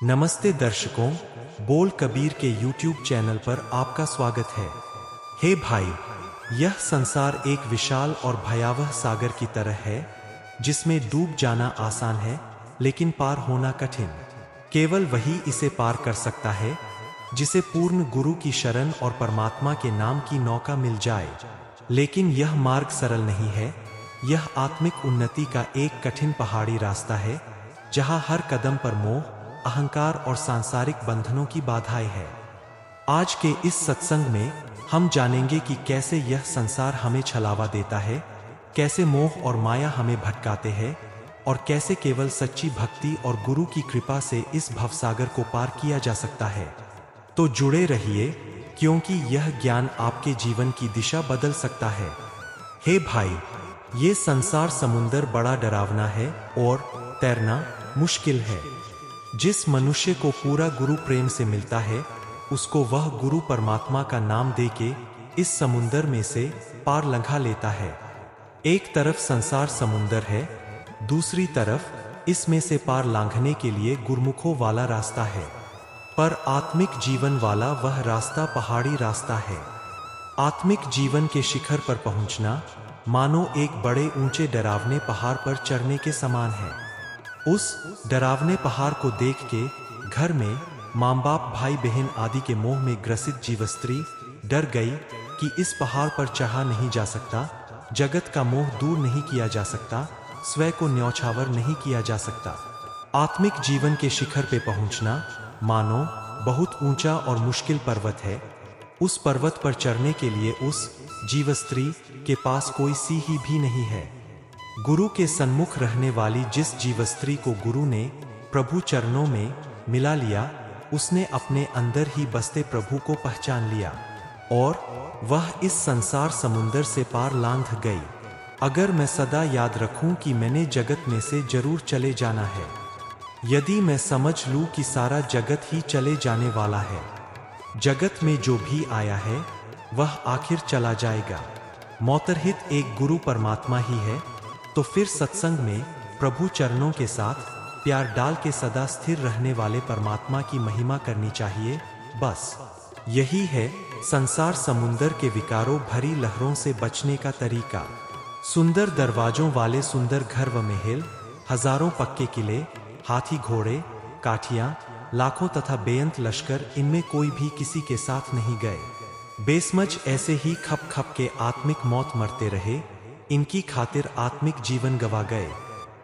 नमस्ते दर्शकों, बोल कबीर के YouTube चैनल पर आपका स्वागत है। हे भाई, यह संसार एक विशाल और भयावह सागर की तरह है जिसमें डूब जाना आसान है लेकिन पार होना कठिन। केवल वही इसे पार कर सकता है जिसे पूर्ण गुरु की शरण और परमात्मा के नाम की नौका मिल जाए। लेकिन यह मार्ग सरल नहीं है। यह आत्मिक उन्नति का एक कठिन पहाड़ी रास्ता है जहां हर कदम पर मोह, अहंकार और सांसारिक बंधनों की बाधाएं हैं। आज के इस सत्संग में हम जानेंगे कि कैसे यह संसार हमें छलावा देता है, कैसे मोह और माया हमें भटकाते हैं और कैसे केवल सच्ची भक्ति और गुरु की कृपा से इस भवसागर को पार किया जा सकता है। तो जुड़े रहिए, क्योंकि यह ज्ञान आपके जीवन की दिशा बदल सकता है। हे भाई, ये संसार समुंदर बड़ा डरावना है और तैरना मुश्किल है। जिस मनुष्य को पूरा गुरु प्रेम से मिलता है, उसको वह गुरु परमात्मा का नाम देके इस समुंदर में से पार लंघा लेता है। एक तरफ संसार समुंदर है, दूसरी तरफ इसमें से पार लांघने के लिए गुरमुखों वाला रास्ता है। पर आत्मिक जीवन वाला वह रास्ता पहाड़ी रास्ता है। आत्मिक जीवन के शिखर पर पहुंचना मानो एक बड़े ऊंचे डरावने पहाड़ पर चढ़ने के समान है। उस डरावने पहाड़ को देख के घर में माँ बाप, भाई बहन आदि के मोह में ग्रसित जीव स्त्री डर गई कि इस पहाड़ पर चढ़ा नहीं जा सकता, जगत का मोह दूर नहीं किया जा सकता, स्वयं को न्यौछावर नहीं किया जा सकता। आत्मिक जीवन के शिखर पे पहुंचना मानो बहुत ऊंचा और मुश्किल पर्वत है। उस पर्वत पर चढ़ने के लिए उस जीव स्त्री के पास कोई सीढ़ी भी नहीं है। गुरु के सन्मुख रहने वाली जिस जीव स्त्री को गुरु ने प्रभु चरणों में मिला लिया, उसने अपने अंदर ही बसते प्रभु को पहचान लिया और वह इस संसार समुंदर से पार लांघ गई। अगर मैं सदा याद रखूं कि मैंने जगत में से जरूर चले जाना है, यदि मैं समझ लूं कि सारा जगत ही चले जाने वाला है, जगत में जो भी आया है वह आखिर चला जाएगा, मौतरहित एक गुरु परमात्मा ही है, तो फिर सत्संग में प्रभु चरणों के साथ प्यार डाल के सदा स्थिर रहने वाले परमात्मा की महिमा करनी चाहिए। बस यही है संसार समुंदर के विकारों भरी लहरों से बचने का तरीका। सुंदर दरवाजों वाले सुंदर घर व महल, हजारों पक्के किले, हाथी घोड़े, काठियां, लाखों तथा बेअंत लश्कर, इनमें कोई भी किसी के साथ नहीं गए। बेसमझ ऐसे ही खप खप के आत्मिक मौत मरते रहे, इनकी खातिर आत्मिक जीवन गवा गए।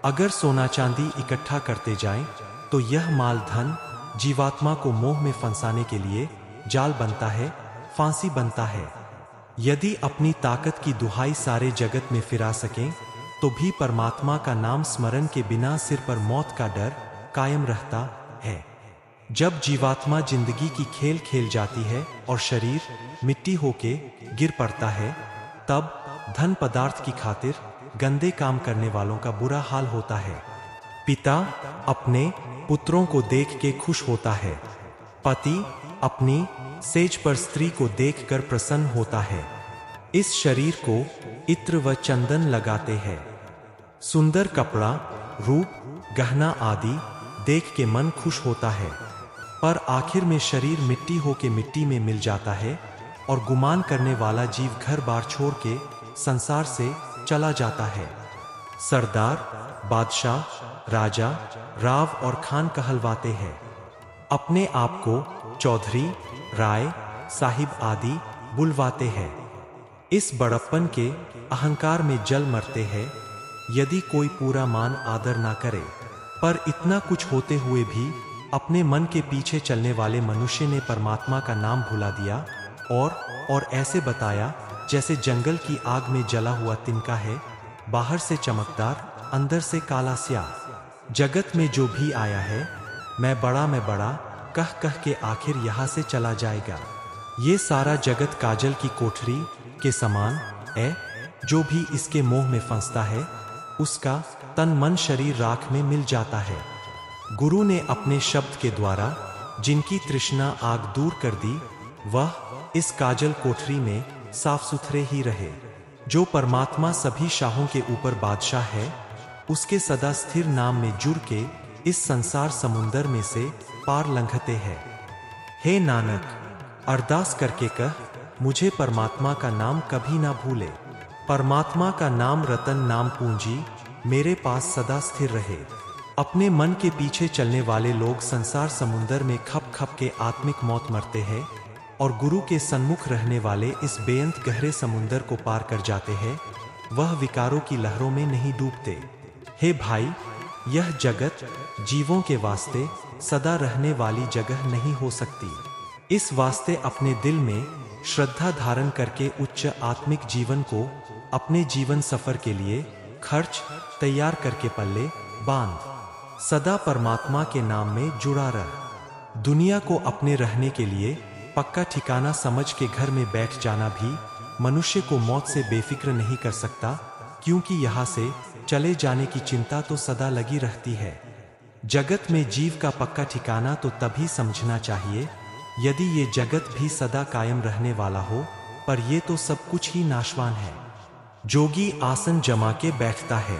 अगर सोना चांदी इकट्ठा करते जाएं, तो यह माल धन जीवात्मा को मोह में फंसाने के लिए जाल बनता है, फांसी बनता है। यदि अपनी ताकत की दुहाई सारे जगत में फिरा सकें, तो भी परमात्मा का नाम स्मरण के बिना सिर पर मौत का डर कायम रहता है। जब जीवात्मा जिंदगी की खेल खेल जाती है और शरीर मिट्टी होके गिर पड़ता है, तब धन पदार्थ की खातिर गंदे काम करने वालों का बुरा हाल होता है। पिता अपने पुत्रों को देख के खुश होता है, पति अपनी सेज पर स्त्री को देखकर प्रसन्न होता है। इस शरीर को इत्र व चंदन लगाते हैं, सुंदर कपड़ा, रूप, गहना आदि देख के मन खुश होता है, पर आखिर में शरीर मिट्टी होके मिट्टी में मिल जाता है और गुमान करने वाला जीव घर बार छोड़ के संसार से चला जाता है। सरदार, बादशाह, राजा, राव और खान कहलवाते हैं, अपने आप को चौधरी, राय, साहिब आदि बुलवाते हैं। इस बड़प्पन के अहंकार में जल मरते हैं यदि कोई पूरा मान आदर ना करे। पर इतना कुछ होते हुए भी अपने मन के पीछे चलने वाले मनुष्य ने परमात्मा का नाम भुला दिया और ऐसे बताया जैसे जंगल की आग में जला हुआ तिनका है, बाहर से चमकदार, अंदर से काला स्याह। जगत में जो भी आया है, मैं बड़ा कह कह के आखिर यहाँ से चला जाएगा। ये सारा जगत काजल की कोठरी के समान है, जो भी इसके मोह में फंसता है, उसका तन मन शरीर राख में मिल जाता है। गुरु ने अपने शब्द के द्वारा जिनकी तृष्णा आग दूर कर दी, वह इस काजल कोठरी में साफ सुथरे ही रहे। जो परमात्मा सभी शाहों के ऊपर बादशाह है, उसके सदा स्थिर नाम में जुड़ के इस संसार समुंदर में से पार लंघते हैं। हे नानक, अरदास करके कह, मुझे परमात्मा का नाम कभी ना भूले। परमात्मा का नाम रतन नाम पूंजी मेरे पास सदा स्थिर रहे। अपने मन के पीछे चलने वाले लोग संसार समुंदर में खप खप के आत्मिक मौत मरते हैं, और गुरु के सन्मुख रहने वाले इस बेअंत गहरे समुंदर को पार कर जाते हैं। वह विकारों की लहरों में नहीं डूबते। हे भाई, यह जगत जीवों के वास्ते सदा रहने वाली जगह नहीं हो सकती। इस वास्ते अपने दिल में श्रद्धा धारण करके उच्च आत्मिक जीवन को अपने जीवन सफर के लिए खर्च तैयार करके पल्ले बांध। सदा परमात्मा के नाम में जुड़ा रह। दुनिया को अपने रहने के लिए पक्का ठिकाना समझ के घर में बैठ जाना भी मनुष्य को मौत से बेफिक्र नहीं कर सकता, क्योंकि यहाँ से चले जाने की चिंता तो सदा लगी रहती है। जगत में जीव का पक्का ठिकाना तो तभी समझना चाहिए यदि ये जगत भी सदा कायम रहने वाला हो, पर ये तो सब कुछ ही नाशवान है। जोगी आसन जमा के बैठता है,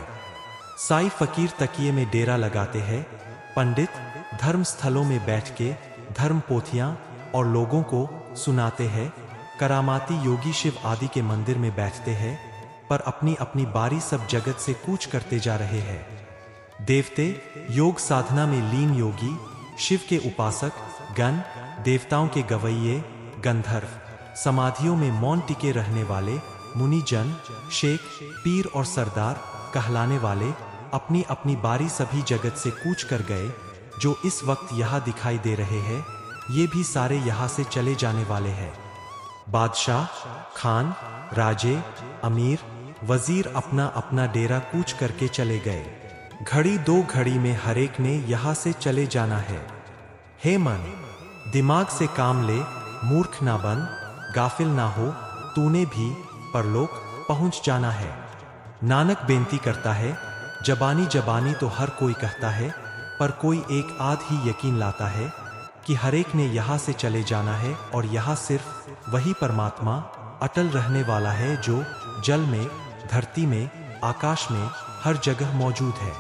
साई फकीर तकिए में डेरा लगाते हैं, पंडित धर्म स्थलों में बैठ के धर्म पोथियां और लोगों को सुनाते हैं, करामाती योगी शिव आदि के मंदिर में बैठते हैं, पर अपनी अपनी बारी सब जगत से कूच करते जा रहे हैं। देवते योग साधना में लीन योगी, शिव के उपासक गण, देवताओं के गवैये गंधर्व, समाधियों में मौन टिके रहने वाले मुनिजन, शेख पीर और सरदार कहलाने वाले अपनी अपनी बारी सभी जगत से कूच कर गए। जो इस वक्त यहाँ दिखाई दे रहे हैं, ये भी सारे यहाँ से चले जाने वाले हैं। बादशाह, खान, राजे, अमीर, वजीर अपना अपना डेरा कूच करके चले गए। घड़ी दो घड़ी में हरेक ने यहाँ से चले जाना है। हे मन, दिमाग से काम ले, मूर्ख ना बन, गाफिल ना हो, तूने भी परलोक पहुंच जाना है। नानक बेनती करता है, जबानी जबानी तो हर कोई कहता है, पर कोई एक आध ही यकीन लाता है कि हरेक ने यहाँ से चले जाना है, और यहाँ सिर्फ वही परमात्मा अटल रहने वाला है जो जल में, धरती में, आकाश में हर जगह मौजूद है।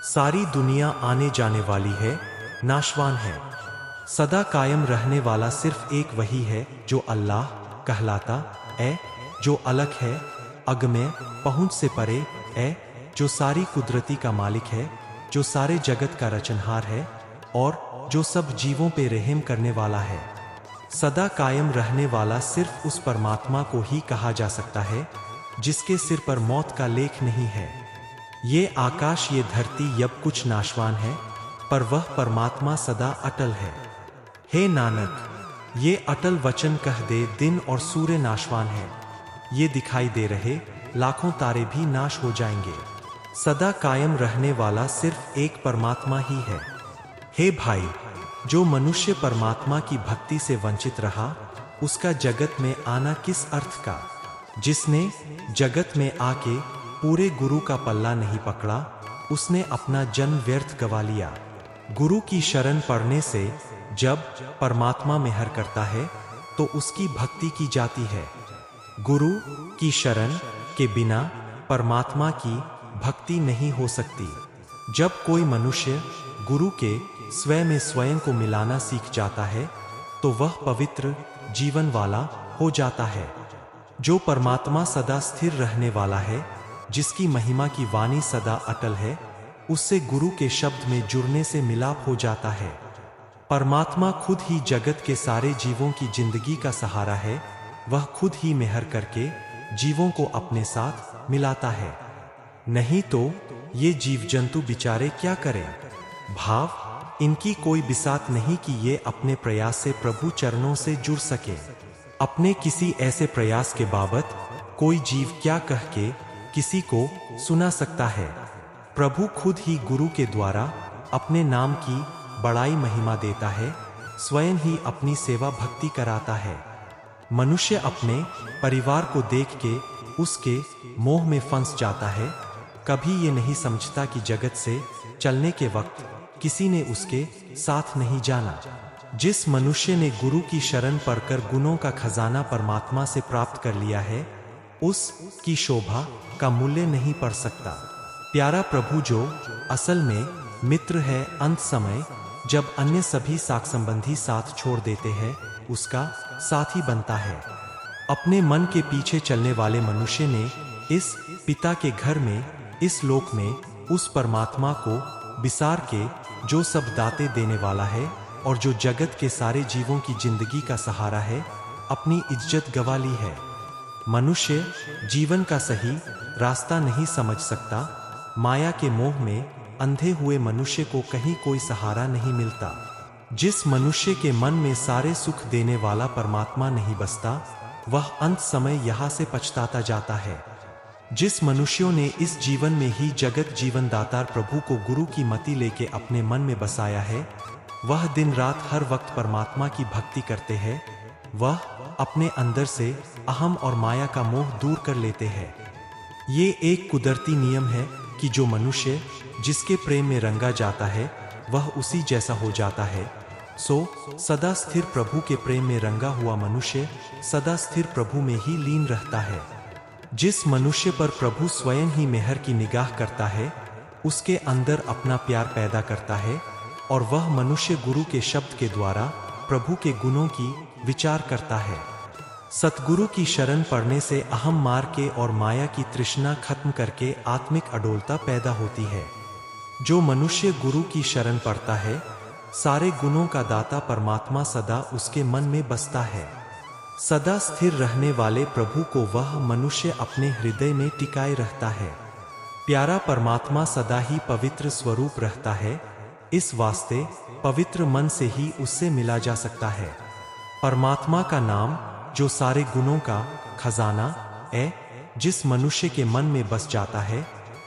सारी दुनिया आने जाने वाली है, नाशवान है। सदा कायम रहने वाला सिर्फ एक वही है जो अल्लाह कहलाता है, जो अलग है, अगम्य, पहुंच से परे है, जो सारी कुदरती का मालिक है, जो सारे जगत का रचनहार है, और जो सब जीवों पे रहम करने वाला है। सदा कायम रहने वाला सिर्फ उस परमात्मा को ही कहा जा सकता है जिसके सिर पर मौत का लेख नहीं है। ये आकाश, ये धरती, यब कुछ नाशवान है, पर वह परमात्मा सदा अटल है। हे नानक, ये अटल वचन कह दे, दिन और सूर्य नाशवान है, ये दिखाई दे रहे लाखों तारे भी नाश हो जाएंगे। सदा कायम रहने वाला सिर्फ एक परमात्मा ही है। हे भाई, जो मनुष्य परमात्मा की भक्ति से वंचित रहा, उसका जगत में आना किस अर्थ का। जिसने जगत में आके पूरे गुरु का पल्ला नहीं पकड़ा, उसने अपना जन्म व्यर्थ गवा लिया। गुरु की शरण पड़ने से जब परमात्मा मेहर करता है तो उसकी भक्ति की जाती है। गुरु की शरण के बिना परमात्मा की भक्ति नहीं हो सकती। जब कोई मनुष्य गुरु के स्वयं में स्वयं को मिलाना सीख जाता है तो वह पवित्र जीवन वाला हो जाता है। जो परमात्मा सदा स्थिर रहने वाला है, जिसकी महिमा की वाणी सदा अटल है, उससे गुरु के शब्द में जुड़ने से मिलाप हो जाता है। परमात्मा खुद ही जगत के सारे जीवों की जिंदगी का सहारा है। वह खुद ही मेहर करके जीवों को अपने साथ मिलाता है। नहीं तो ये जीव जंतु बेचारे क्या करें। भाव, इनकी कोई बिसात नहीं कि ये अपने प्रयास से प्रभु चरणों से जुड़ सके। अपने किसी ऐसे प्रयास के बाबत कोई जीव क्या कह के किसी को सुना सकता है। प्रभु खुद ही गुरु के द्वारा अपने नाम की बड़ाई महिमा देता है, स्वयं ही अपनी सेवा भक्ति कराता है। मनुष्य अपने परिवार को देख के उसके मोह में फंस जाता है। कभी ये नहीं समझता कि जगत से चलने के वक्त किसी ने उसके साथ नहीं जाना। जिस मनुष्य ने गुरु की शरण पड़कर गुणों का खजाना परमात्मा से प्राप्त कर लिया है, उसकी शोभा का मूल्य नहीं पड़ सकता। प्यारा प्रभु जो असल में मित्र है, अंत समय जब अन्य सभी साक संबंधी साथ छोड़ देते हैं, उसका साथी बनता है। अपने मन के पीछे चलने वाले मनुष्य ने इस पिता के घर में, इस लोक में उस परमात्मा को बिसार के, जो सब दाते देने वाला है और जो जगत के सारे जीवों की जिंदगी का सहारा है, अपनी इज्जत गवा ली है। मनुष्य जीवन का सही रास्ता नहीं समझ सकता। माया के मोह में अंधे हुए मनुष्य को कहीं कोई सहारा नहीं मिलता। जिस मनुष्य के मन में सारे सुख देने वाला परमात्मा नहीं बसता, वह अंत समय यहाँ से पछताता जाता है। जिस मनुष्यों ने इस जीवन में ही जगत जीवन दातार प्रभु को गुरु की मति लेके अपने मन में बसाया है, वह दिन रात हर वक्त परमात्मा की भक्ति करते हैं। वह अपने अंदर से अहम और माया का मोह दूर कर लेते हैं। ये एक कुदरती नियम है कि जो मनुष्य जिसके प्रेम में रंगा जाता है, वह उसी जैसा हो जाता है। सो सदा स्थिर प्रभु के प्रेम में रंगा हुआ मनुष्य सदा स्थिर प्रभु में ही लीन रहता है। जिस मनुष्य पर प्रभु स्वयं ही मेहर की निगाह करता है, उसके अंदर अपना प्यार पैदा करता है और वह मनुष्य गुरु के शब्द के द्वारा प्रभु के गुणों की विचार करता है। सतगुरु की शरण पड़ने से अहम मार के और माया की तृष्णा खत्म करके आत्मिक अडोलता पैदा होती है। जो मनुष्य गुरु की शरण पड़ता है, सारे गुणों का दाता परमात्मा सदा उसके मन में बसता है। सदा स्थिर रहने वाले प्रभु को वह मनुष्य अपने हृदय में टिकाए रहता है। प्यारा परमात्मा सदा ही पवित्र स्वरूप रहता है, इस वास्ते पवित्र मन से ही उससे मिला जा सकता है। परमात्मा का नाम जो सारे गुणों का खजाना है, जिस मनुष्य के मन में बस जाता है,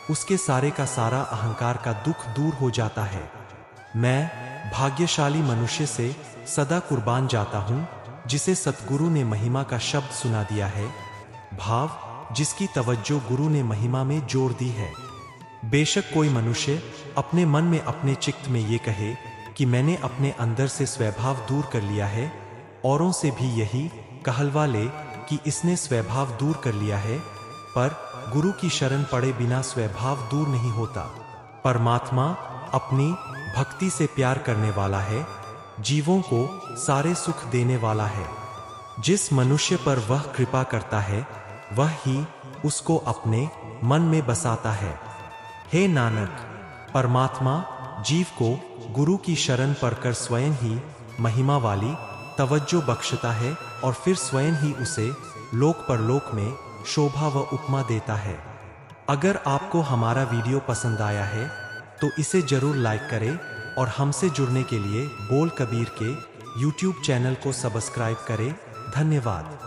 उसके सारे का सारा अहंकार का दुख दूर हो जाता है। मैं भाग्यशाली मनुष्य से सदा कुर्बान जाता हूँ, जिसे सतगुरु ने महिमा का शब्द सुना दिया है, भाव जिसकी तवज्जो गुरु ने महिमा में जोड़ दी है। बेशक कोई मनुष्य अपने मन में अपने चित्त में ये कहे कि मैंने अपने अंदर से स्वभाव दूर कर लिया है, औरों से भी यही कहलवा ले कि इसने स्वभाव दूर कर लिया है, पर गुरु की शरण पड़े बिना स्वभाव दूर नहीं होता। परमात्मा अपनी भक्ति से प्यार करने वाला है, जीवों को सारे सुख देने वाला है। जिस मनुष्य पर वह कृपा करता है, वह ही उसको अपने मन में बसाता है। हे नानक, परमात्मा जीव को गुरु की शरण पड़कर स्वयं ही महिमा वाली तवज्जो बख्शता है और फिर स्वयं ही उसे लोक परलोक में शोभा व उपमा देता है। अगर आपको हमारा वीडियो पसंद आया है तो इसे जरूर लाइक करें और हमसे जुड़ने के लिए बोल कबीर के YouTube चैनल को सब्सक्राइब करें। धन्यवाद।